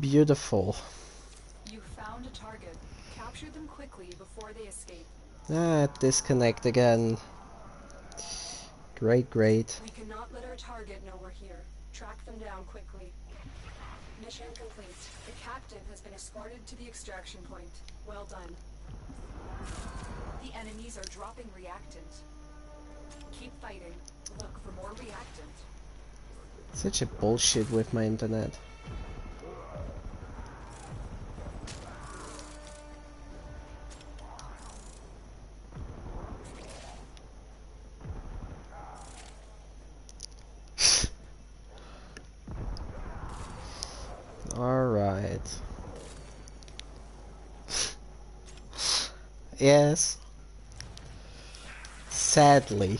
Beautiful. You found a target. Capture them quickly before they escape. Ah, disconnect again. Great, great. We cannot let our target know we're here. Track them down quickly. Mission complete. The captain has been escorted to the extraction point. Well done. The enemies are dropping reactant. Keep fighting. Look for more reactant. Such a bullshit with my internet. Alright. Yes. Sadly.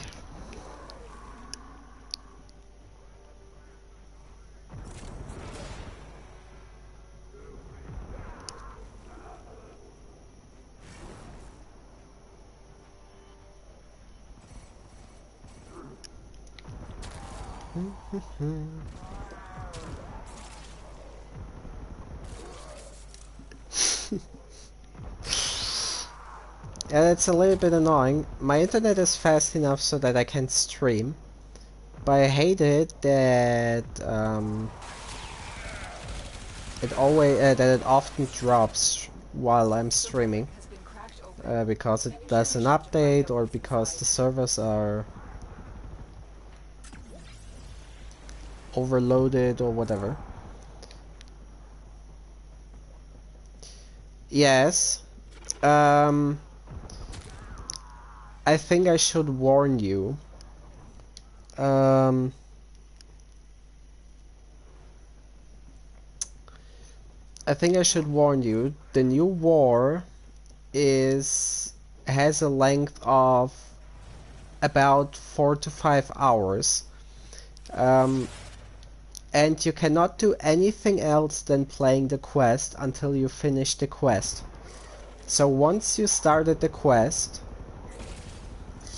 And it's a little bit annoying. My internet is fast enough so that I can stream. But I hate it that it often drops while I'm streaming. Because it does an update or because the servers are overloaded or whatever. Yes. I think I should warn you. I think I should warn you. The new war has a length of about 4 to 5 hours. And you cannot do anything else than playing the quest until you finish the quest. So once you started the quest,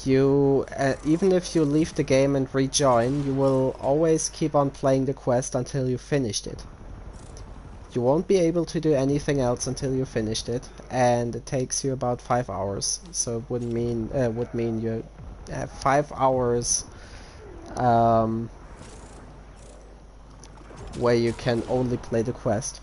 you even if you leave the game and rejoin, you will always keep on playing the quest until you finished it. You won't be able to do anything else until you finished it, and it takes you about 5 hours. So it would mean you have 5 hours where you can only play the quest.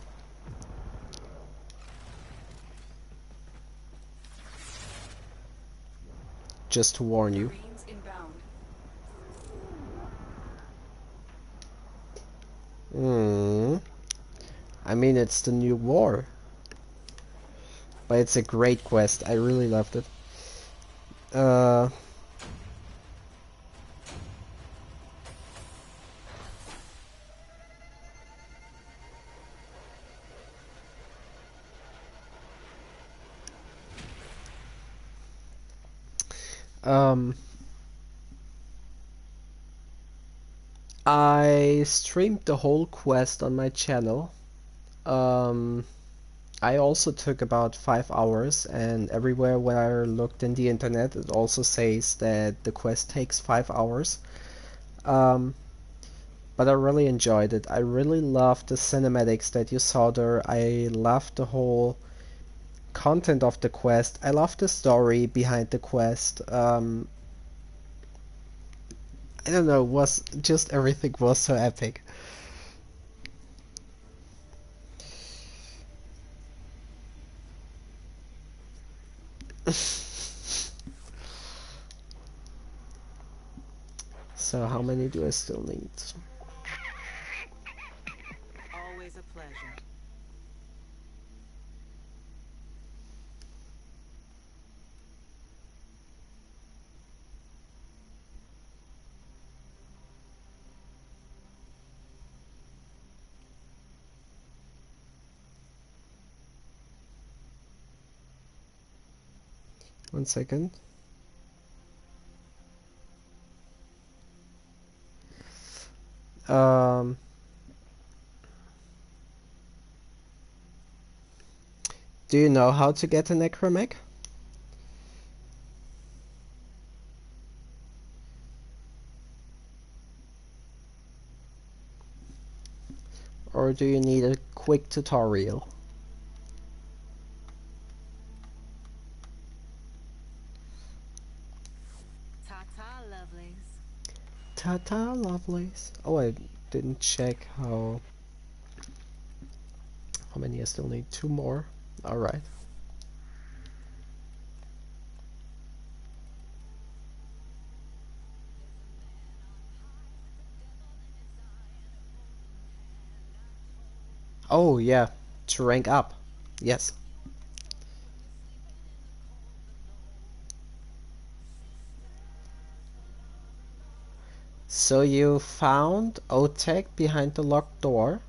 Just to warn you. I mean, it's the new war. But it's a great quest. I really loved it. I streamed the whole quest on my channel. I also took about 5 hours, and everywhere where I looked in the internet, it also says that the quest takes 5 hours. But I really enjoyed it. I really loved the cinematics that you saw there. I loved the whole content of the quest. I loved the story behind the quest. I don't know, was just everything was so epic. So how many do I still need? Always a pleasure. One second. Do you know how to get a necromech? Or do you need a quick tutorial? Ta-ta, lovelies. Ta-ta, lovelies. Oh, I didn't check how many I still need. 2 more. Alright. Oh, yeah. To rank up. Yes. So you found OTech behind the locked door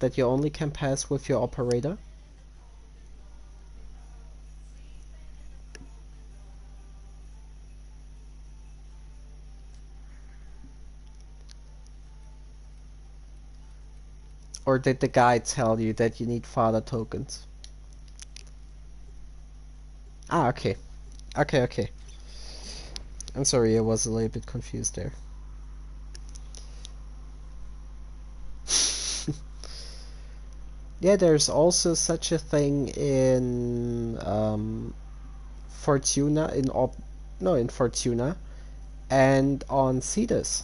that you only can pass with your operator? Or did the guy tell you that you need father tokens? Ah, okay. Okay. I'm sorry, I was a little bit confused there. Yeah, there's also such a thing in Fortuna, in Fortuna, and on Cetus.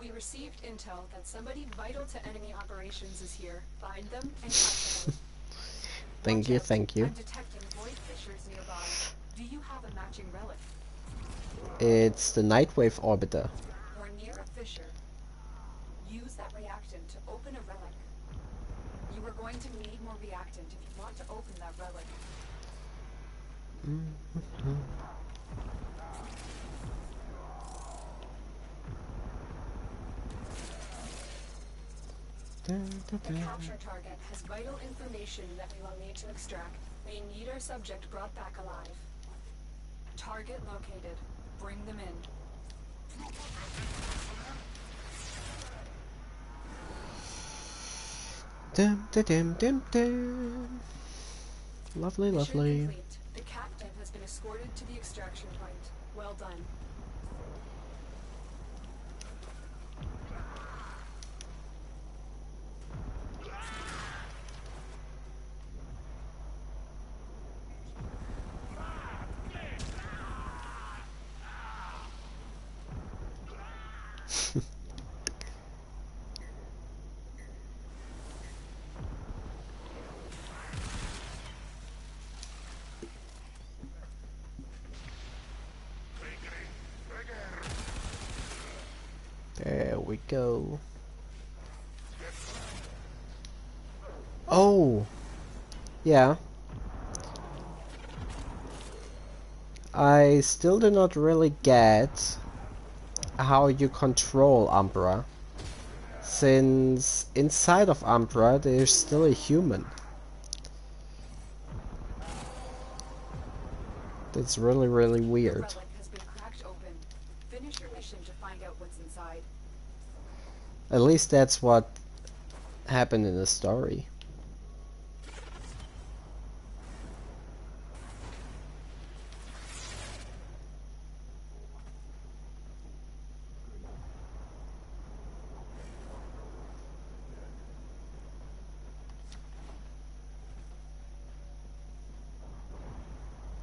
We received intel that somebody vital to enemy operations is here. Find them and cut them. Thank you, thank you. I'm detecting void fissures nearby. Do you have a matching relic? It's the Nightwave Orbiter. We're near a fissure. Use that reactant to open a relic. You are going to need more reactant if you want to open that relic. The capture target has vital information that we will need to extract. We need our subject brought back alive. Target located. Bring them in. Lovely, Mission lovely. complete. The captive has been escorted to the extraction point. Well done. There we go. Oh! Yeah. I still do not really get how you control Umbra, since inside of Umbra there's still a human. That's really, really The weird. relic has been cracked open. Finish your mission to find out what's inside. At least that's what happened in the story.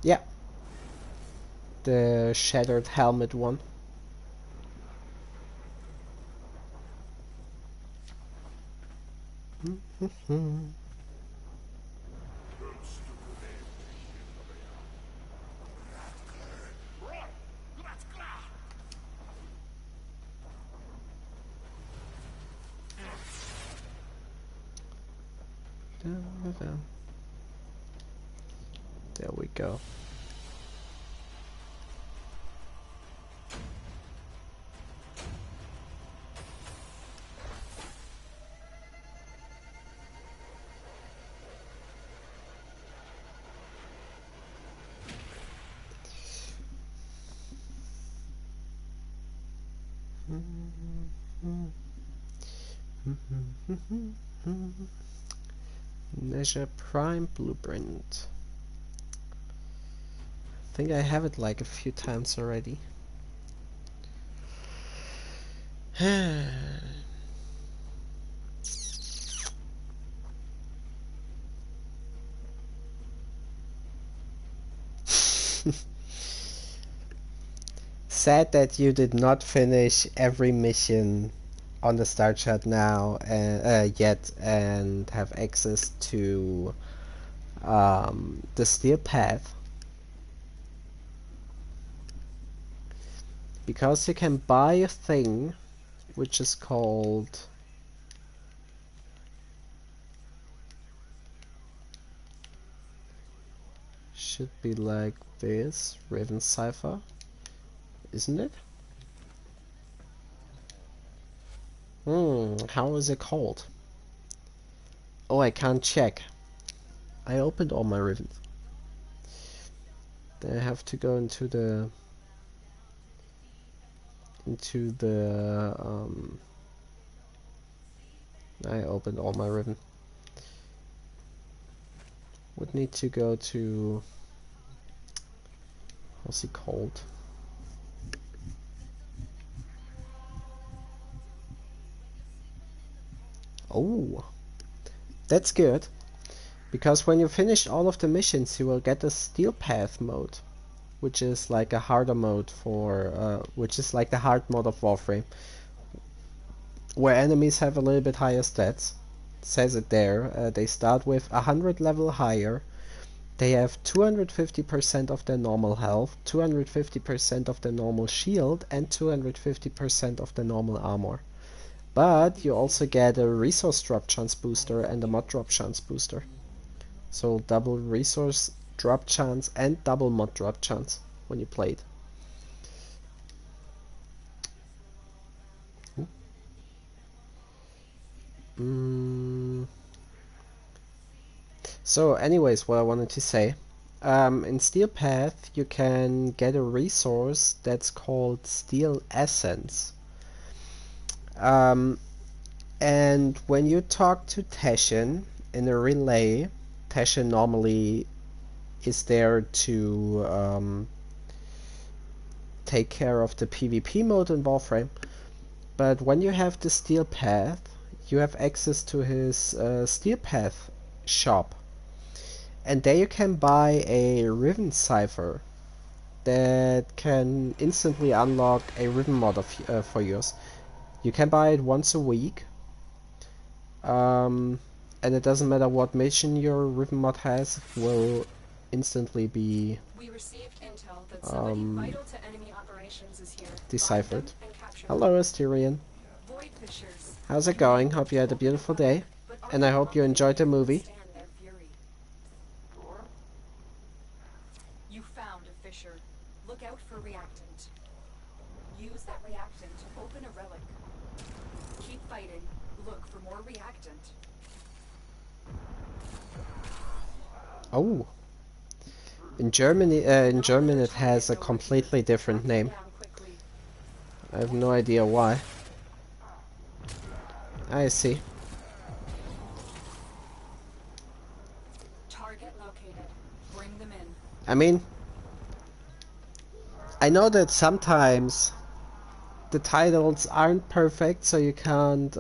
Yeah. The shattered helmet one. There we go. Measure Prime Blueprint. I think I have it like a few times already. Sad that you did not finish every mission on the start chart now yet and have access to the steel path, because you can buy a thing which is called should be like this, Raven Cipher, isn't it? How is it called? Oh, I can't check. I opened all my ribbons. Then I have to go into the I opened all my ribbon. Would need to go to, what's he called? Oh, that's good, because when you finish all of the missions you will get a steel path mode, which is like a harder mode for which is like the hard mode of Warframe, where enemies have a little bit higher stats. It says it there. They start with 100 level higher. They have 250% of their normal health, 250% of their normal shield, and 250% of their normal armor. But you also get a resource drop chance booster and a mod drop chance booster. So double resource drop chance and double mod drop chance when you play it. So anyways, what I wanted to say, in Steel Path you can get a resource that's called Steel Essence. And when you talk to Tashin in a relay, Tashin normally is there to take care of the PvP mode in Warframe. But when you have the Steel Path, you have access to his Steel Path shop. And there you can buy a Riven Cipher that can instantly unlock a Riven mod for yours. You can buy it once a week. And it doesn't matter what mission your Riven mod has, it will instantly be We received intel that somebody vital to enemy operations is here. deciphered. Find them and capture Hello, them. Asterian. Void fissures. How's it going? Hope you had a beautiful day. And I hope you enjoyed the movie. Stand their fury. You found a fissure. Look out for reactant. Use that reactant to open a relic. Keep fighting. Look for more reactant. Oh. In German it has a completely different name. I have no idea why. I see. Target located. Bring them in. I mean, I know that sometimes the titles aren't perfect, so you can't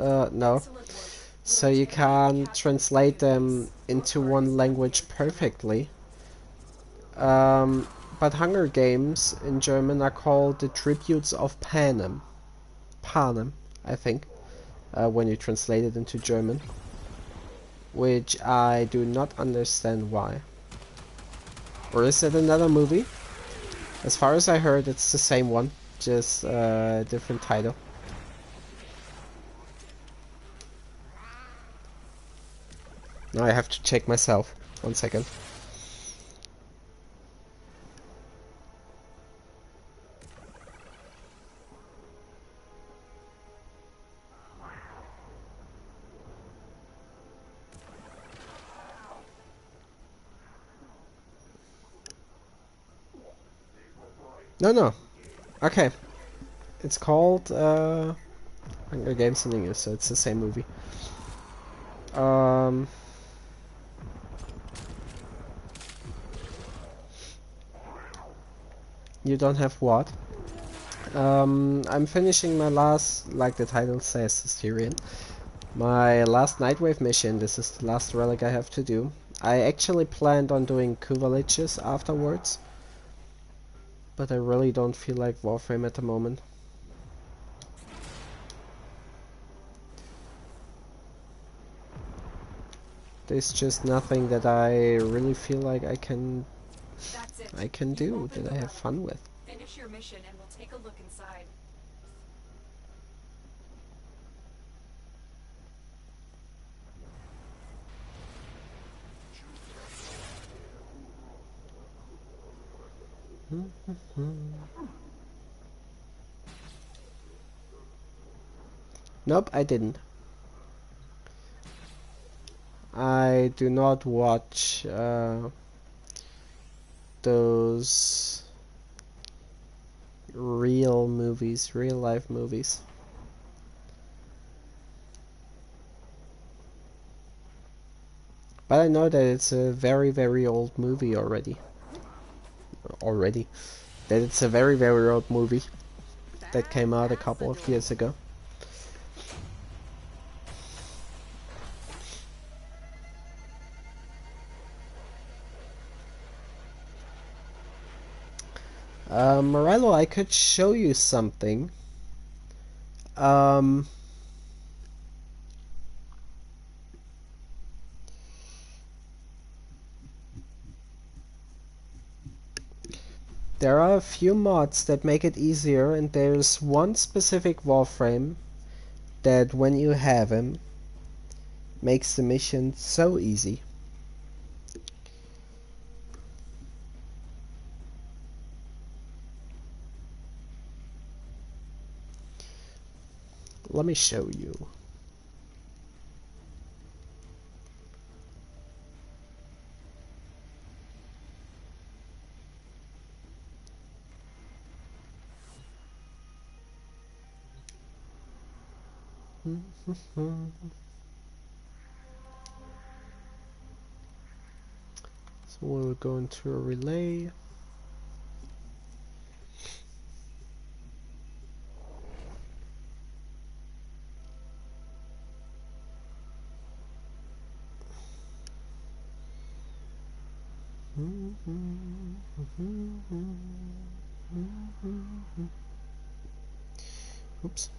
so you can't translate them into one language perfectly. But Hunger Games in German are called the Tributes of Panem. Panem, I think, when you translate it into German. Which I do not understand why. Or is it another movie? As far as I heard, it's the same one, just a different title. Now I have to check myself. 1 second. No. Okay. It's called Hunger Games in English, so it's the same movie. You don't have what? I'm finishing my last, like the title says, Styrian. My last Nightwave mission. This is the last relic I have to do. I actually planned on doing Ku villages afterwards, but I really don't feel like Warframe at the moment. There's just nothing that I really feel like I can do that I have fun with. Finish your mission and we'll take a look inside. Nope, I didn't. I do not watch those real movies, real life movies. But I know that it's a very, very old movie already. That it's a very, very old movie that came out a couple of years ago. Morello, I could show you something. There are a few mods that make it easier, and there's one specific Warframe that when you have him makes the mission so easy. Let me show you. So we'll go into a relay. Oops.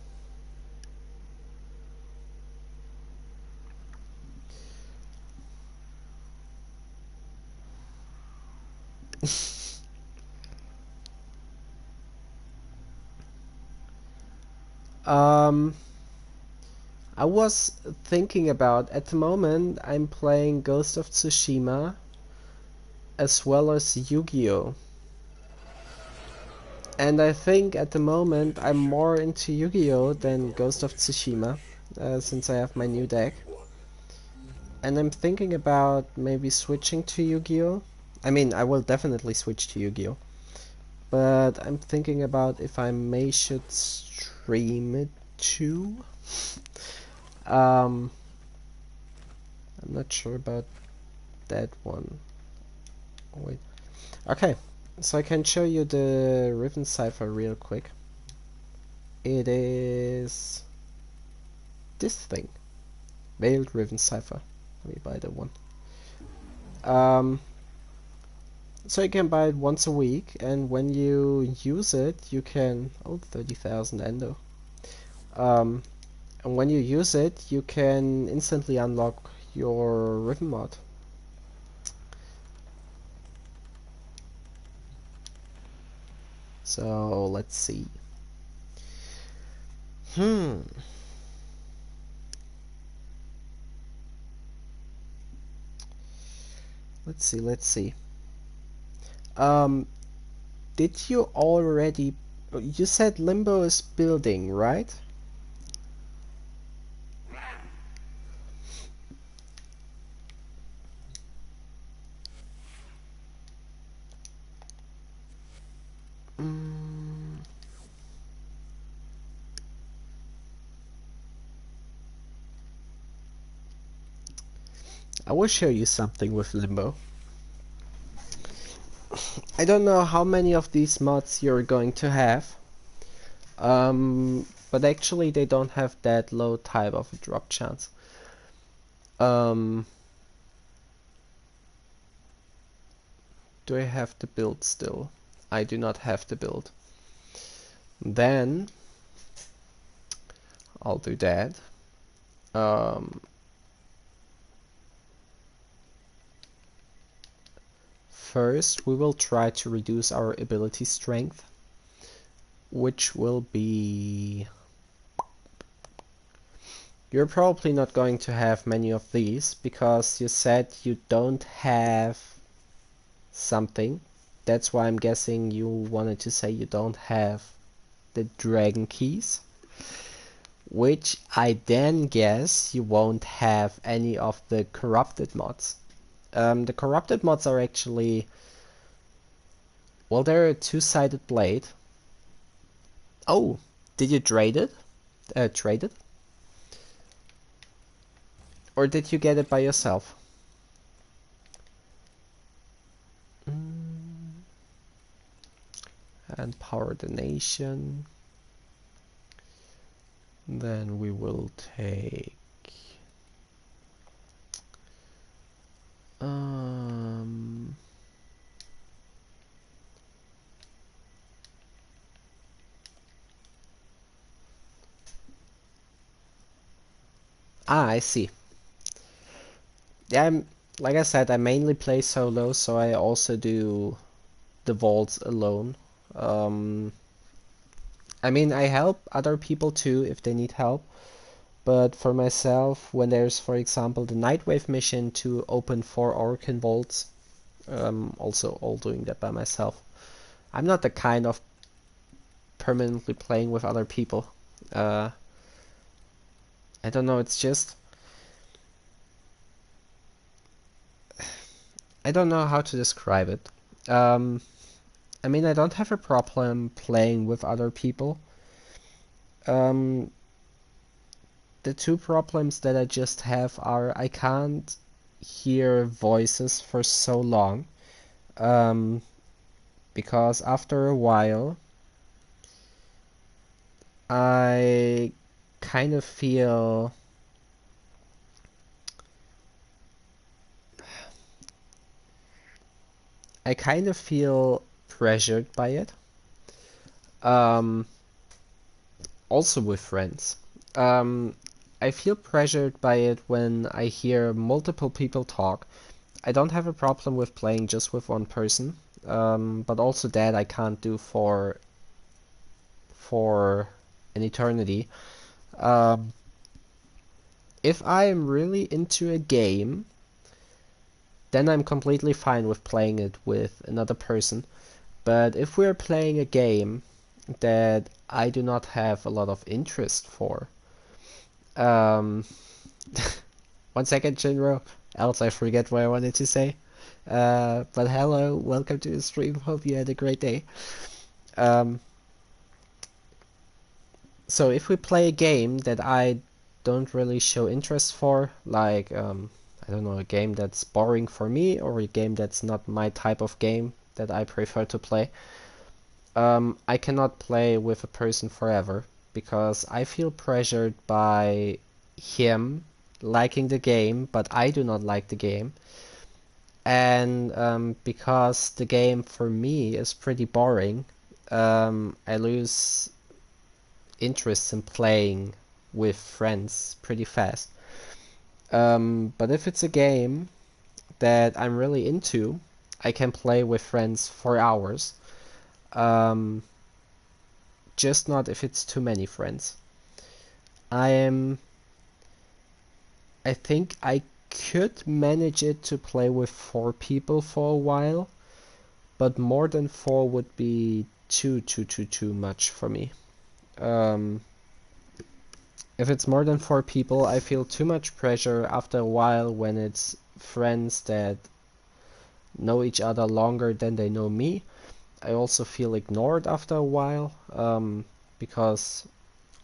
I was thinking about, at the moment I'm playing Ghost of Tsushima as well as Yu-Gi-Oh! And I think at the moment I'm more into Yu-Gi-Oh! Than Ghost of Tsushima, since I have my new deck. And I'm thinking about maybe switching to Yu-Gi-Oh! I mean, I will definitely switch to Yu-Gi-Oh! But I'm thinking about if I should stream it too. I'm not sure about that one. Wait. Okay, so I can show you the Riven Cipher real quick. It is this thing. Veiled Riven Cipher. Let me buy that one. So you can buy it once a week, and when you use it, you can... Oh, 30,000 Endo. And when you use it, you can instantly unlock your Riven mod. So, let's see. Let's see. Did you already... You said Limbo is building, right? I will show you something with Limbo. I don't know how many of these mods you're going to have, but actually they don't have that low type of a drop chance. Do I have the build still? I do not have the build. Then I'll do that. First, we will try to reduce our ability strength, which will be... You're probably not going to have many of these, because you said you don't have something. That's why I'm guessing you wanted to say you don't have the dragon keys. Which I then guess you won't have any of the corrupted mods. The corrupted mods are actually... Well, they're a two-sided blade. Oh, did you trade it? Trade it? Or did you get it by yourself? And power the nation. Then we will take... I see. Yeah, like I said, I mainly play solo, so I also do the vaults alone. I mean, I help other people too if they need help, but for myself, when there's, for example, the Nightwave mission to open 4 Orcan vaults, also all doing that by myself. I'm not the kind of permanently playing with other people. I don't know, it's just... I don't know how to describe it. I mean, I don't have a problem playing with other people. The two problems that I just have are I can't hear voices for so long. Because after a while, I kind of feel... pressured by it. Also with friends. I feel pressured by it when I hear multiple people talk. I don't have a problem with playing just with one person, but also that I can't do for an eternity. If I am really into a game, then I'm completely fine with playing it with another person. But if we're playing a game that I do not have a lot of interest for, 1 second, Shinro, else I forget what I wanted to say. But hello, welcome to the stream, hope you had a great day. So if we play a game that I don't really show interest for, like, I don't know, a game that's boring for me, or a game that's not my type of game that I prefer to play, I cannot play with a person forever, because I feel pressured by him liking the game, but I do not like the game. And because the game for me is pretty boring, I lose interest in playing with friends pretty fast. But if it's a game that I'm really into, I can play with friends for hours. Just not if it's too many friends. I think I could manage it to play with 4 people for a while, but more than 4 would be too much for me. If it's more than 4 people, I feel too much pressure after a while when it's friends that know each other longer than they know me. I also feel ignored after a while, because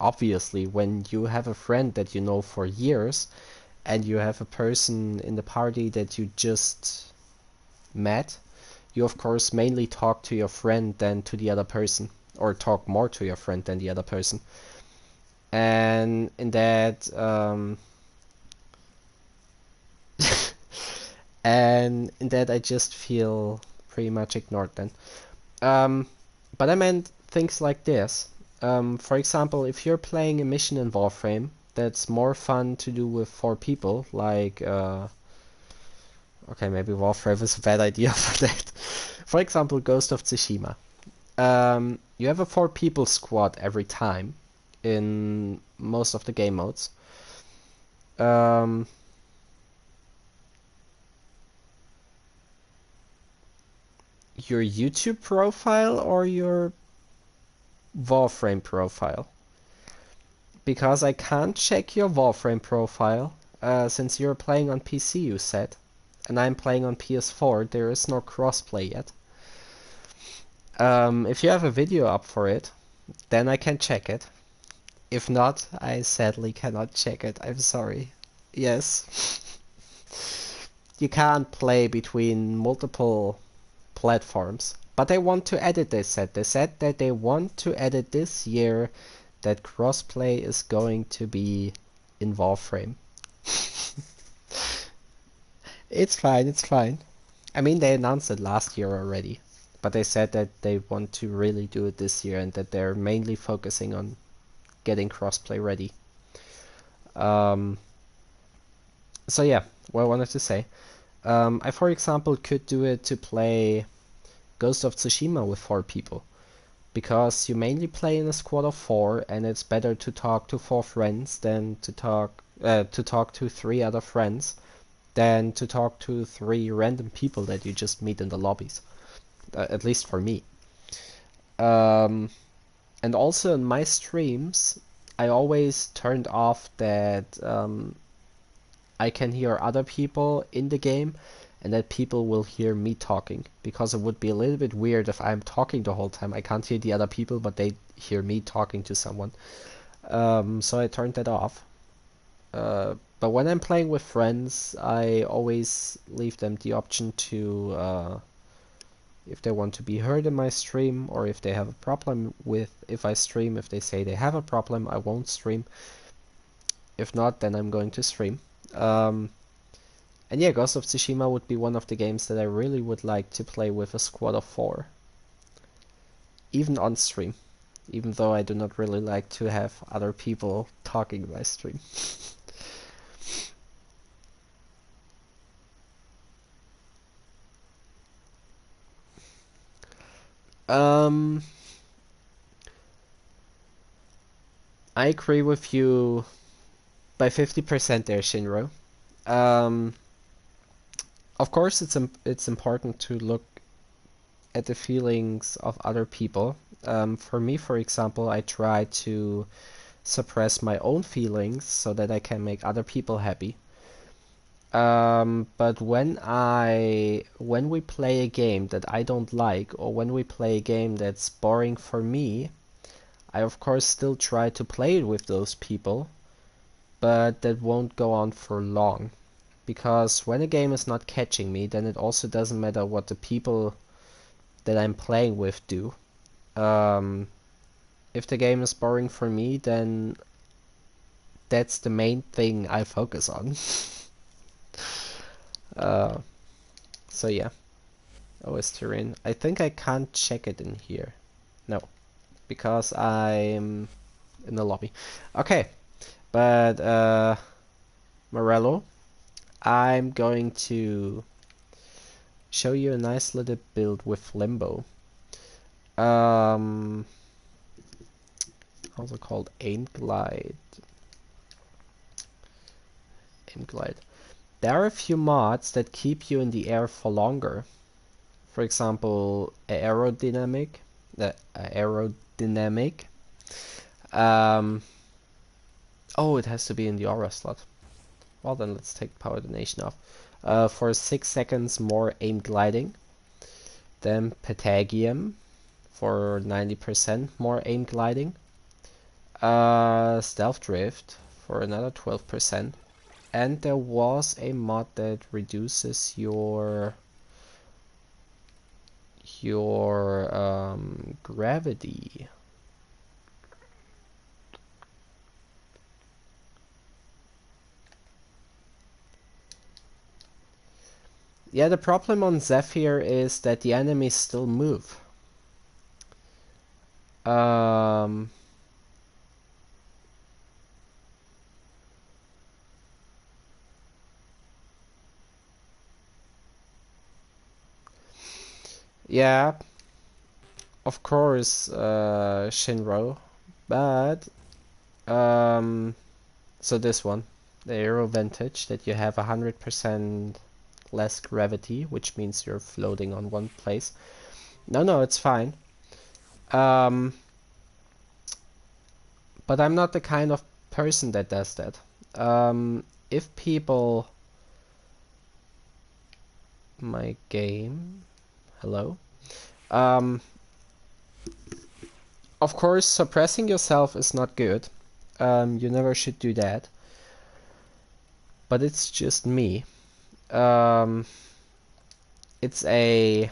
obviously when you have a friend that you know for years and you have a person in the party that you just met, you of course mainly talk to your friend than to the other person, or talk more to your friend than the other person. And in that I just feel pretty much ignored then. But I meant things like this. For example, if you're playing a mission in Warframe that's more fun to do with 4 people, like okay, maybe Warframe is a bad idea for that. For example, Ghost of Tsushima. You have a 4 people squad every time in most of the game modes. Your YouTube profile or your Warframe profile? Because I can't check your Warframe profile, since you're playing on PC, you said, and I'm playing on PS4. There is no crossplay yet. If you have a video up for it, then I can check it. If not, I sadly cannot check it. I'm sorry. Yes. You can't play between multiple platforms. But they want to edit, they said. They said that they want to edit this year, that crossplay is going to be in Warframe. It's fine, it's fine. I mean, they announced it last year already. But they said that they want to really do it this year and that they're mainly focusing on getting crossplay ready. So yeah, what I wanted to say. I, for example, could do it to play Ghost of Tsushima with 4 people. Because you mainly play in a squad of 4, and it's better to talk to 4 friends than to talk to 3 other friends than to talk to 3 random people that you just meet in the lobbies. At least for me. And also in my streams, I always turned off that I can hear other people in the game and that people will hear me talking, because it would be a little bit weird if I'm talking the whole time. I can't hear the other people, but they hear me talking to someone. So I turned that off. But when I'm playing with friends, I always leave them the option to, if they want to be heard in my stream, or if they have a problem with if I stream. If they say they have a problem, I won't stream. If not, then I'm going to stream. And yeah, Ghost of Tsushima would be one of the games that I really would like to play with a squad of 4. Even on stream. Even though I do not really like to have other people talking in my stream. I agree with you by 50% there, Shinro. Of course, it's important to look at the feelings of other people. For me, for example, I try to suppress my own feelings so that I can make other people happy. But when we play a game that I don't like, or when we play a game that's boring for me, I of course still try to play it with those people, but that won't go on for long. Because when a game is not catching me, then it also doesn't matter what the people that I'm playing with do. If the game is boring for me, then that's the main thing I focus on. So yeah. OS I think I can't check it in here. No. Because I'm in the lobby. Okay. But Morello, I'm going to show you a nice little build with Limbo. Also called Aim Glide. Aim Glide. There are a few mods that keep you in the air for longer. For example, aerodynamic. Oh, it has to be in the aura slot. Well, then let's take power donation off. For 6 seconds more aim gliding. Then Patagium for 90% more aim gliding. Stealth drift for another 12%. And there was a mod that reduces your gravity. Yeah, the problem on Zephyr is that the enemies still move. Yeah, of course, Shinro, but so this one, the Aero Vantage, that you have 100% less gravity, which means you're floating on one place. No, it's fine. But I'm not the kind of person that does that. If people... My game... Hello? Of course, suppressing yourself is not good. You never should do that. But it's just me. It's a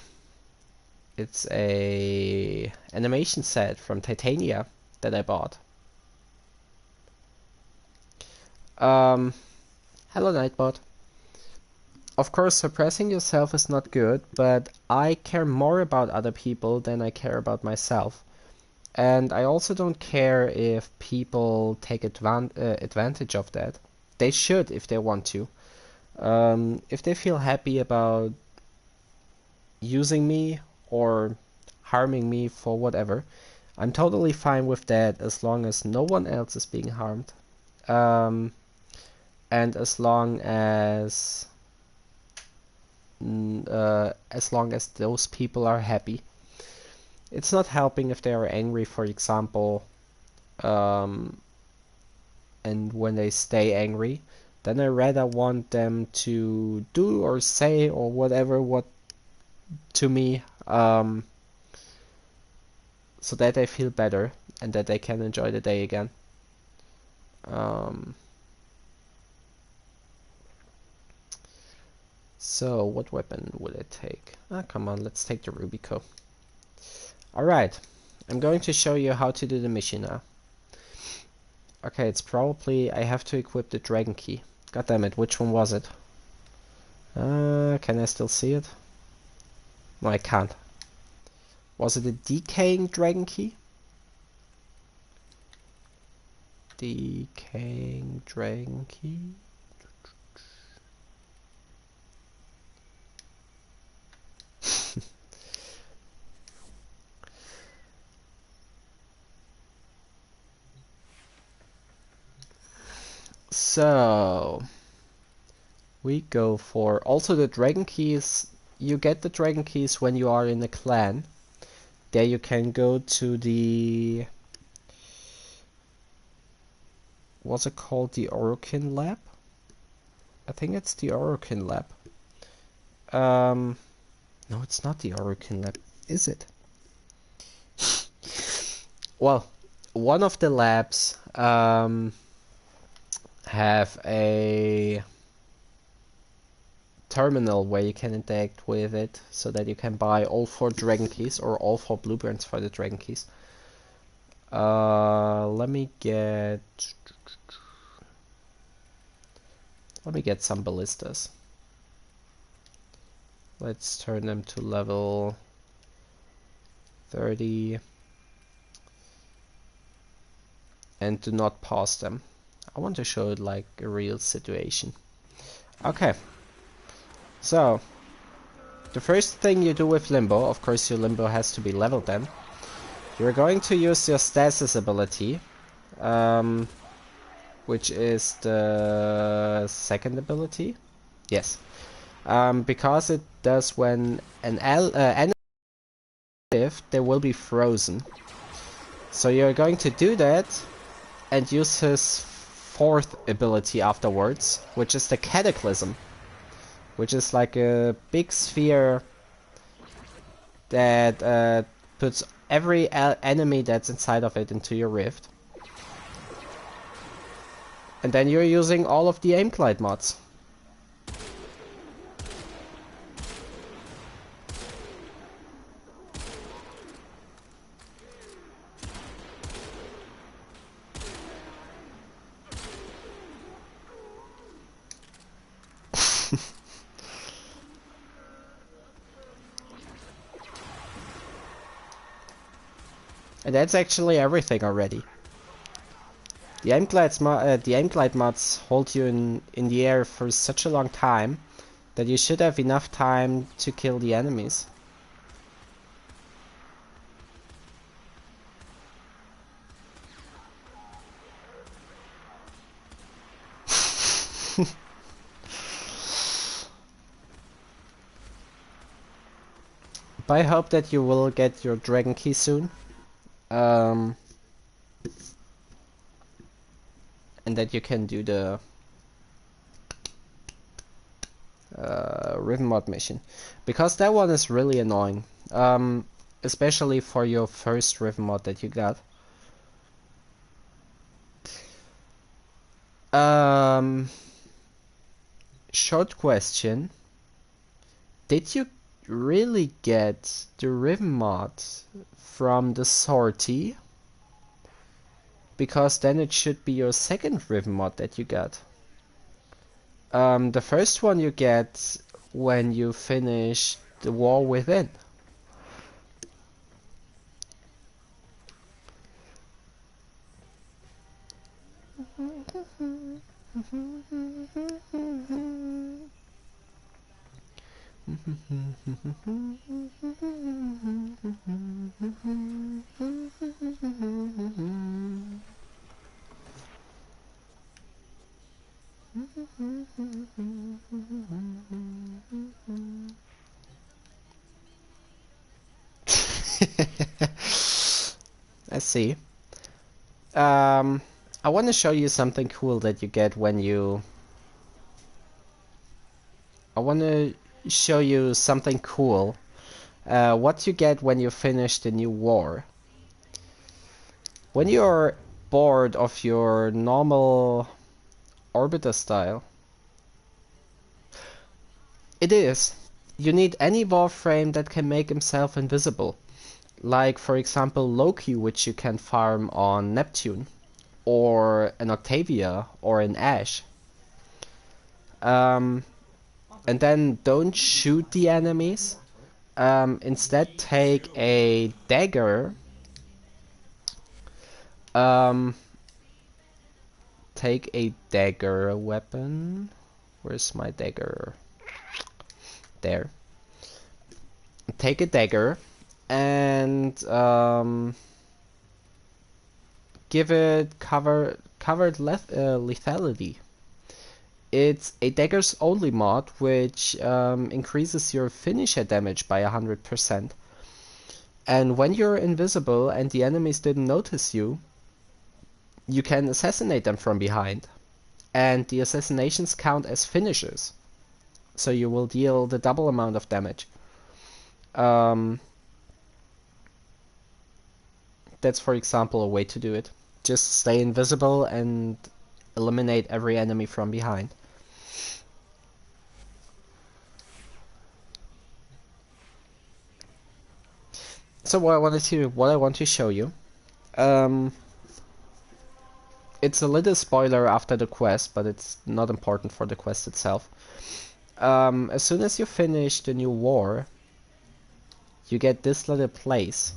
animation set from Titania that I bought. Hello, Nightbot. Of course, suppressing yourself is not good, but I care more about other people than I care about myself. And I also don't care if people take advantage of that. They should if they want to. If they feel happy about using me or harming me for whatever, I'm totally fine with that as long as no one else is being harmed. And as long as those people are happy. It's not helping if they are angry, for example, and when they stay angry, then I rather want them to do or say or whatever to me, so that they feel better and that they can enjoy the day again. So what weapon will it take? Come on, let's take the Rubico. Alright, I'm going to show you how to do the mission now. Okay, it's probably... I have to equip the Dragon Key. God damn it, which one was it? Can I still see it? No, I can't. Was it a Decaying Dragon Key? Decaying Dragon Key? So we go for also the Dragon Keys. You get the Dragon Keys when you are in a clan. There you can go to the... What's it called? The Orokin Lab? I think it's the Orokin Lab. No, it's not the Orokin Lab, is it? Well, one of the labs have a terminal where you can interact with it so that you can buy all 4 Dragon Keys or all 4 blueprints for the Dragon Keys. Let me get some ballistas. Let's turn them to level 30 and do not pause them. I want to show it like a real situation. Okay, so the first thing you do with Limbo, of course your Limbo has to be leveled then. You're going to use your stasis ability, which is the second ability. Yes, because it does when an enemy live, they will be frozen. So you're going to do that and use his 4th ability afterwards, which is the Cataclysm, which is like a big sphere that puts every enemy that's inside of it into your rift. And then you're using all of the aim glide mods. And that's actually everything already. The aim glide mods hold you in the air for such a long time that you should have enough time to kill the enemies. But I hope that you will get your dragon key soon. And that you can do the Riven mod mission. Because that one is really annoying. Especially for your first Riven mod that you got. Short question. Did you really get the Riven mod from the sortie? Because then it should be your second Riven mod that you got. The first one you get when you finish the War Within. I see. I want to show you something cool that you get when you... I want to show you something cool. What you get when you finish the new war. When you're bored of your normal orbiter style, it is. You need any Warframe that can make himself invisible. Like, for example, Loki, which you can farm on Neptune, or an Octavia, or an Ash. And then don't shoot the enemies. Instead, take a dagger. Take a dagger weapon. Where's my dagger? There. Take a dagger and give it covered lethality. It's a daggers only mod, which increases your finisher damage by 100%. And when you're invisible and the enemies didn't notice you, you can assassinate them from behind. And the assassinations count as finishers. So you will deal the double amount of damage. That's, for example, a way to do it. Just stay invisible and eliminate every enemy from behind. So what I want to show you, it's a little spoiler after the quest, but it's not important for the quest itself. As soon as you finish the new war, you get this little place,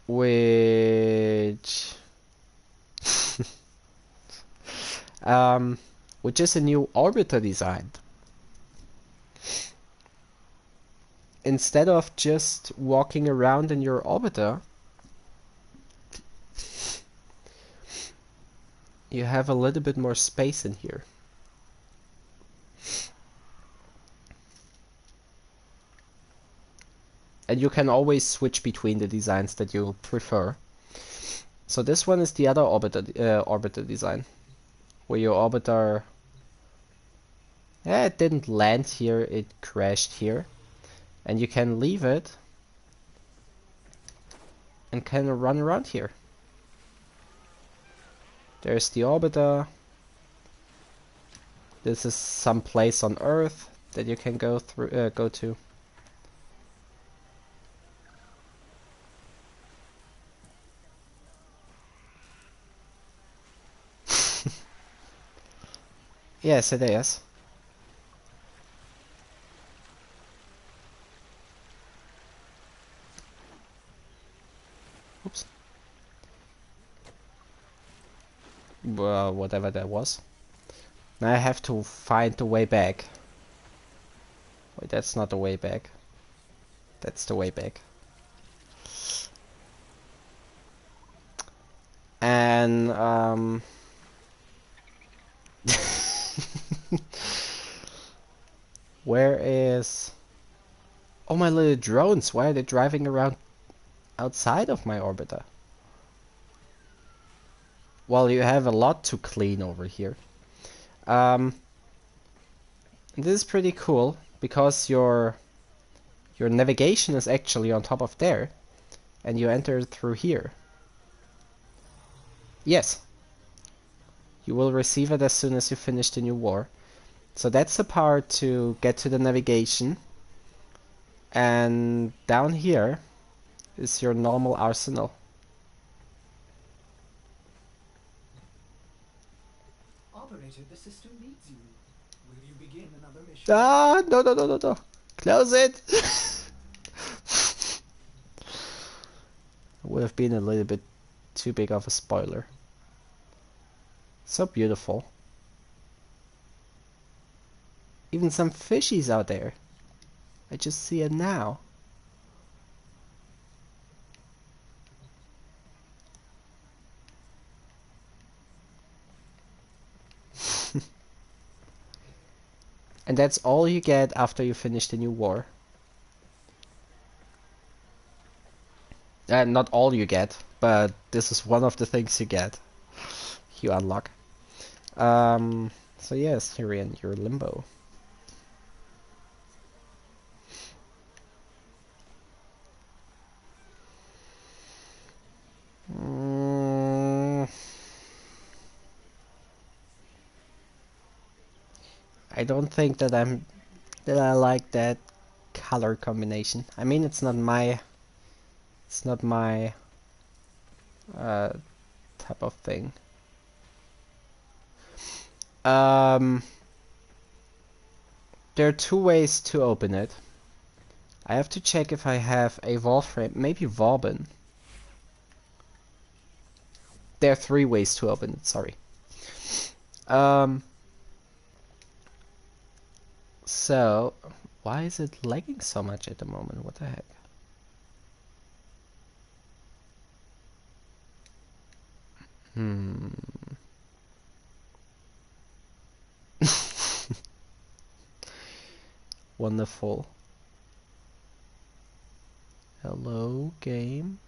which which is a new orbiter design. Instead of just walking around in your orbiter, you have a little bit more space in here. And you can always switch between the designs that you prefer. So this one is the other orbiter design, where your orbiter, it didn't land here, it crashed here. And you can leave it and kind of run around here. There's the orbiter. This is some place on Earth that you can go through, go to. Yes, it is. Oops. Well, whatever that was. Now I have to find the way back. Wait, that's not the way back. That's the way back. And, where is... Oh, my little drones, why are they driving around outside of my orbiter? Well, you have a lot to clean over here. This is pretty cool, because your navigation is actually on top of there, and you enter through here. Yes. You will receive it as soon as you finish the new war. So that's the part to get to the navigation. And down here is your normal arsenal. Operator, the system needs you. Will you begin another mission? Ah, no, no, no, no, no. Close it! Would have been a little bit too big of a spoiler. So beautiful. Even some fishies out there. I just see it now. And that's all you get after you finish the new war. Not all you get, but this is one of the things you get. You unlock. So yes, here in your limbo. I don't think that I like that color combination. I mean, it's not my type of thing. There are two ways to open it. I have to check if I have a Warframe, maybe Warbin. There are three ways to open it, sorry. So, why is it lagging so much at the moment? What the heck? Wonderful. Hello, game.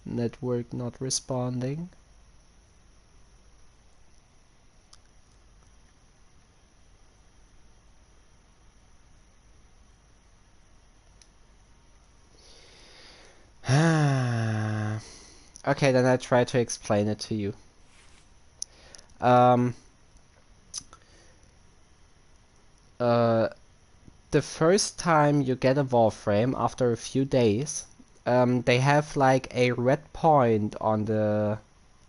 Network not responding. Okay, then I try to explain it to you. The first time you get a Warframe after a few days, they have like a red point on the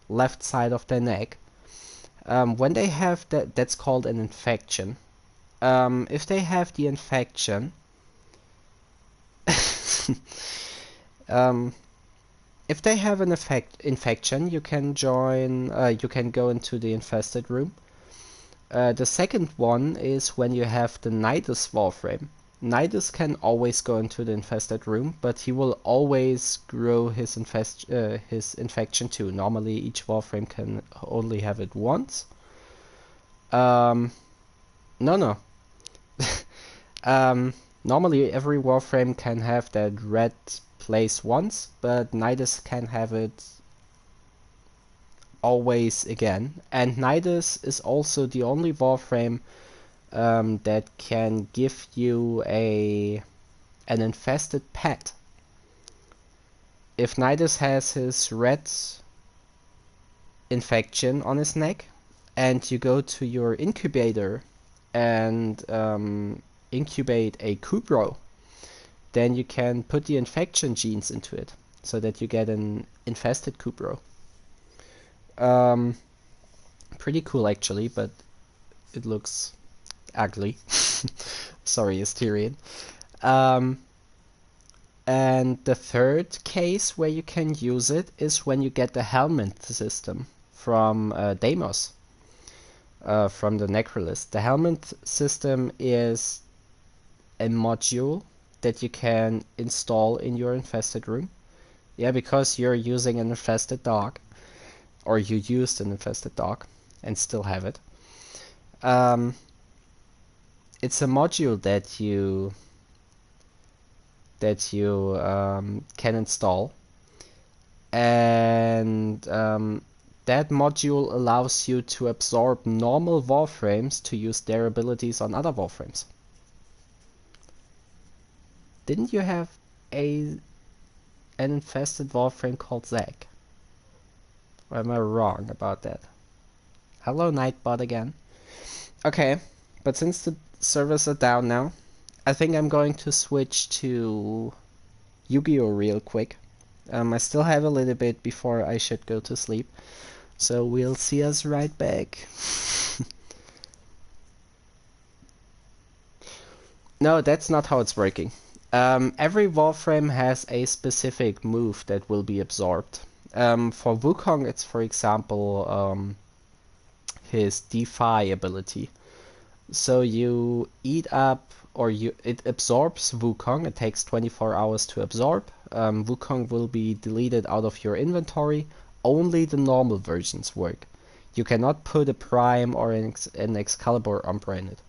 left side of their neck. When they have that, that's called an infection. If they have the infection, if they have an infection, you can join. You can go into the infested room. The second one is when you have the Nidus Warframe. Nidus can always go into the infested room, but he will always grow his infection too. Normally, each Warframe can only have it once. No. Normally, every Warframe can have that red place once, but Nidus can have it always again. And Nidus is also the only Warframe that can give you an infested pet. If Nidus has his red infection on his neck, and you go to your incubator and incubate a Kubro, then you can put the infection genes into it, so that you get an infested Kubro. Pretty cool actually, but it looks ugly. Sorry, Asterian. And the third case where you can use it is when you get the helmet system from Deimos, from the Necrolist. The helmet system is a module that you can install in your infested room. Yeah, because you're using an infested dog, or you used an infested dog and still have it. It's a module that you can install, and that module allows you to absorb normal Warframes to use their abilities on other Warframes. Didn't you have an infested Warframe called Zack? Or am I wrong about that? Hello, Nightbot again. Okay, but since the servers are down now, I think I'm going to switch to Yu-Gi-Oh! Real quick. I still have a little bit before I should go to sleep, so we'll see us right back. No, that's not how it's working. Every Warframe has a specific move that will be absorbed. For Wukong, it's for example his Defy ability. So you eat up, or it absorbs Wukong. It takes 24 hours to absorb. Wukong will be deleted out of your inventory. Only the normal versions work. You cannot put a Prime or an Excalibur Umbra in it.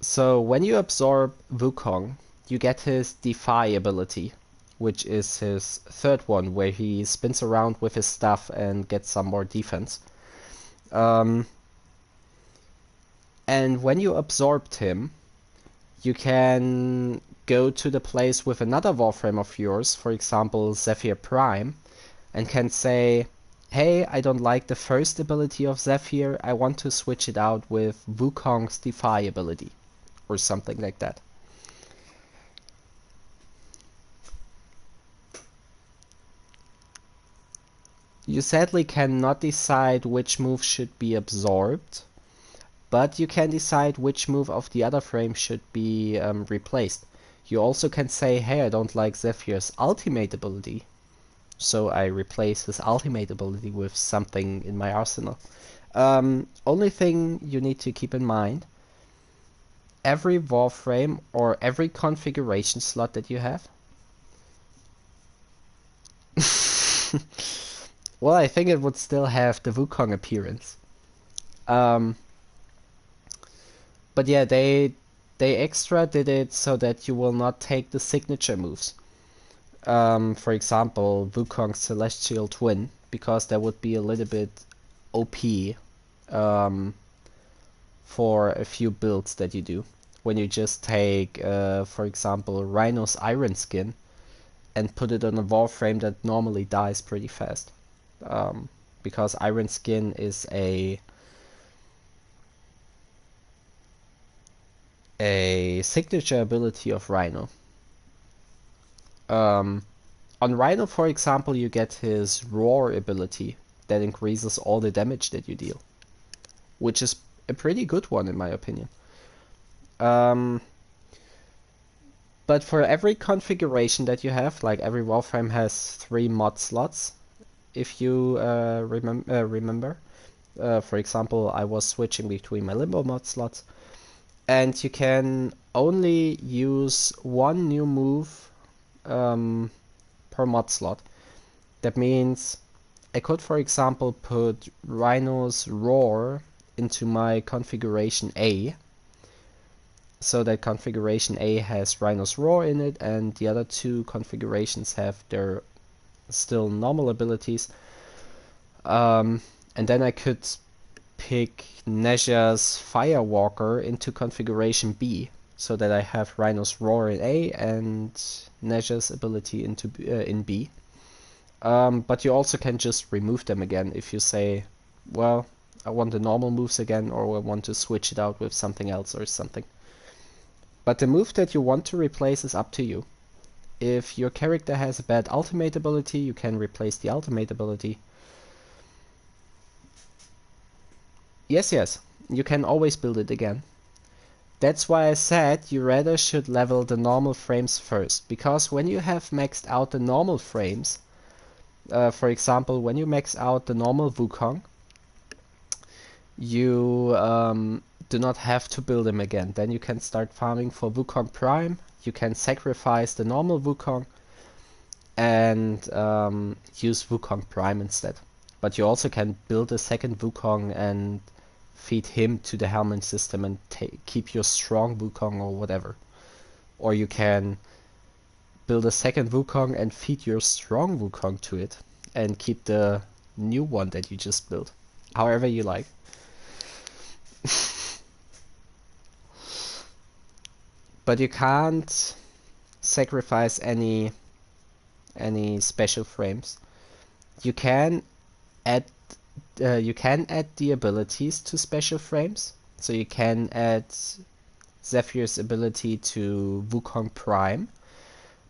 So when you absorb Wukong, you get his Defy ability, which is his third one, where he spins around with his stuff and gets some more defense. And when you absorbed him, you can go to the place with another Warframe of yours, for example Zephyr Prime, and can say, hey, I don't like the first ability of Zephyr, I want to switch it out with Wukong's Defy ability, or something like that. You sadly cannot decide which move should be absorbed, but you can decide which move of the other frame should be replaced. You also can say, hey, I don't like Zephyr's ultimate ability, so I replace his ultimate ability with something in my arsenal. Only thing you need to keep in mind, every Warframe or every configuration slot that you have well, I think it would still have the Wukong appearance. But yeah, they extra did it so that you will not take the signature moves. For example, Wukong's Celestial Twin, because that would be a little bit OP for a few builds that you do. When you just take, for example, Rhino's Iron Skin and put it on a Warframe that normally dies pretty fast. Because Iron Skin is a signature ability of Rhino. On Rhino, for example, you get his Roar ability that increases all the damage that you deal, which is a pretty good one in my opinion. But for every configuration that you have, like every Warframe has 3 mod slots, if you remember. For example, I was switching between my Limbo mod slots, and you can only use 1 new move per mod slot. That means I could, for example, put Rhino's Roar into my configuration A, so that configuration A has Rhino's Roar in it, and the other 2 configurations have their still normal abilities. And then I could pick Nezha's Firewalker into configuration B, so that I have Rhino's Roar in A and Nezha's ability into in B. But you also can just remove them again if you say, well, I want the normal moves again, or I want to switch it out with something else or something. But the move that you want to replace is up to you. If your character has a bad ultimate ability, you can replace the ultimate ability. Yes, you can always build it again. That's why I said you rather should level the normal frames first, because when you have maxed out the normal frames, for example, when you max out the normal Wukong, you do not have to build him again. Then you can start farming for Wukong Prime. You can sacrifice the normal Wukong and use Wukong Prime instead. But you also can build a second Wukong and feed him to the Helmet system and keep your strong Wukong or whatever. Or you can build a second Wukong and feed your strong Wukong to it and keep the new one that you just built. However you like. But you can't sacrifice any special frames. You can add the abilities to special frames. So you can add Zephyr's ability to Wukong Prime,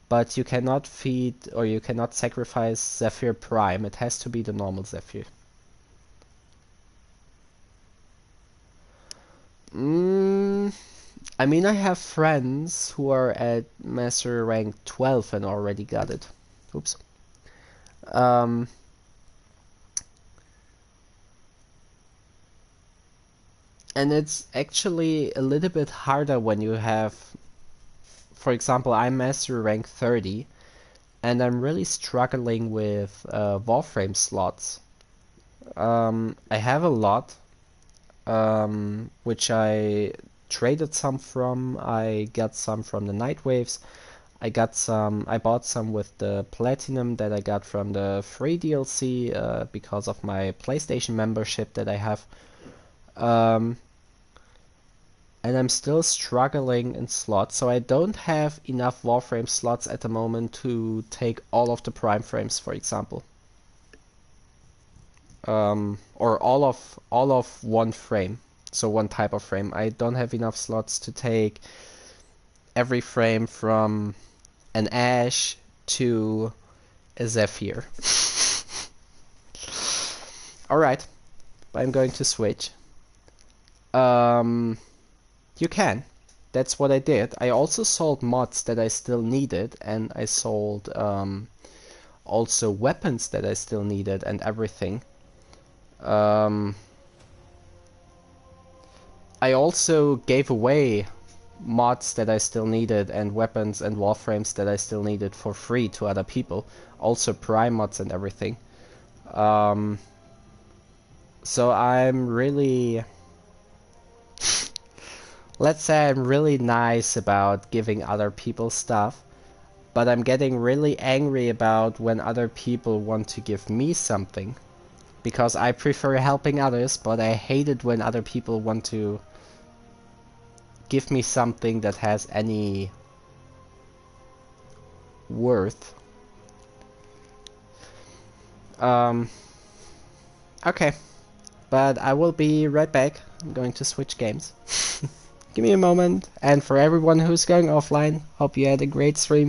but you cannot feed or you cannot sacrifice Zephyr Prime. It has to be the normal Zephyr. I mean, I have friends who are at Master Rank 12 and already got it. Oops. And it's actually a little bit harder when you have, for example, I'm Master Rank 30 and I'm really struggling with Warframe slots. I have a lot, which I traded some from. I got some from the Nightwaves. I bought some with the Platinum that I got from the free DLC because of my PlayStation membership that I have. And I'm still struggling in slots, so I don't have enough Warframe slots at the moment to take all of the Prime frames, for example. Or all of one frame, so one type of frame. I don't have enough slots to take every frame from an Ash to a Zephyr. Alright, I'm going to switch. You can. That's what I did. I also sold mods that I still needed, and I sold also weapons that I still needed and everything. I also gave away mods that I still needed and weapons and Warframes that I still needed for free to other people. Also Prime mods and everything. So I'm really... Let's say I'm really nice about giving other people stuff, but I'm getting really angry about when other people want to give me something. Because I prefer helping others, but I hate it when other people want to give me something that has any worth. Okay, but I will be right back. I'm going to switch games. Give me a moment, and for everyone who's going offline, hope you had a great stream.